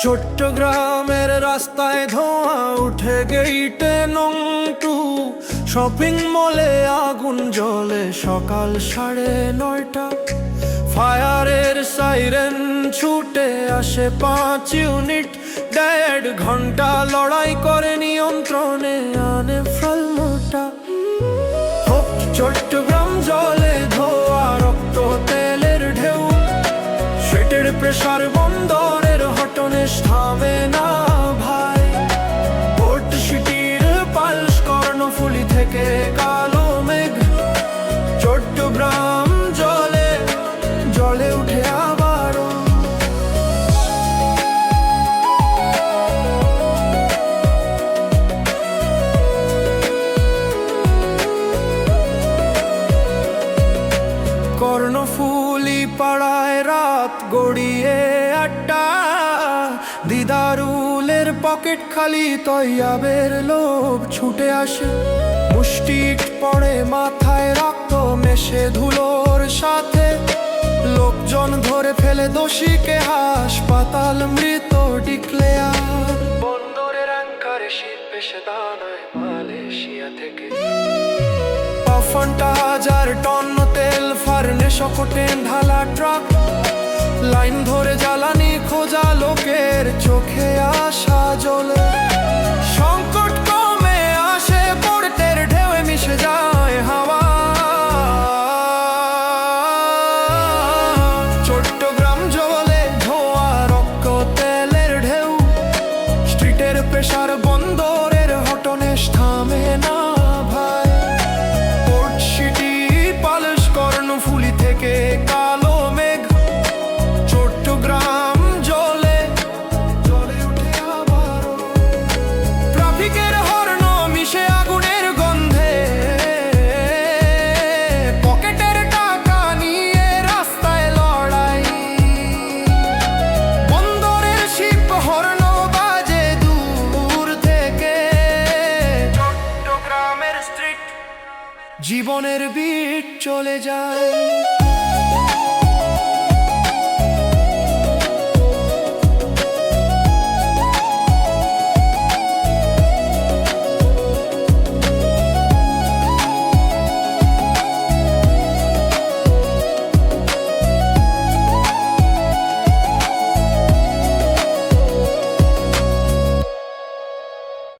চট্টগ্রামের রাস্তায় ধোঁয়া উঠে গেইটে নং 2, শপিং মলে আগুন জ্বলে সকাল 9:30। ফায়ারের সাইরেন ছুটে আসে 5 ইউনিট, 1.5 ঘন্টা লড়াই করে নিয়ন্ত্রণে আনে ফলমোটা। চট্টগ্রাম জলে ধোয়া, রক্ত তেলের ঢেউ, স্ট্রিটের প্রেসার, বন্দরের হটনেস থামে না ভাই। পোর্ট সিটির পালস, কর্ণফুলী থেকে কালো মেঘ, চট্টগ্রাম জলে জলে উঠে আবারও। কর্ণফুলী পাড়ায় রাত গড়িয়ে 8টা, দিদারুলের পকেট খালি, তৈয়াবের লোভ ছুটে আসে। মুষ্টি পড়ে মাথায়, রক্ত মেশে ধুলোর সাথে, লোকজন ধরে ফেলে দোষীকে, হাসপাতাল মৃত ডিক্লেয়ার। বন্দরের অ্যাঙ্কারে শিপ এসে দাঁড়ায় মালয়েশিয়া থেকে, 50,000 টন তেল, ফার্নেস কোটেন ঢালা ট্রাক, লাইন ধরে জ্বালানি খোঁজা লোকের চোখে আশা জ্বলে। সংকট কমে আসে, পোর্টের ঢেউয়ে মিশে যায় হাওয়া। চট্টগ্রাম জলে ধোয়া, রক্ত তেলের ঢেউ, স্ট্রিটের প্রেসার, বন্দরের হটনেস থামে না ভাই। পোর্ট সিটি পালস, কর্ণফুলী থেকে কালো মেঘ, চট্টগ্রাম জলে জলে উঠে আবারও। ট্রাফিকের হর্ন মিশে আগুনের গন্ধে, পকেটের টাকা নিয়ে রাস্তায় লড়াই। বন্দরের শিপ হর্ন বাজে দূর থেকে, চট্টগ্রামের স্ট্রিট জীবনের বিট চলে যায়।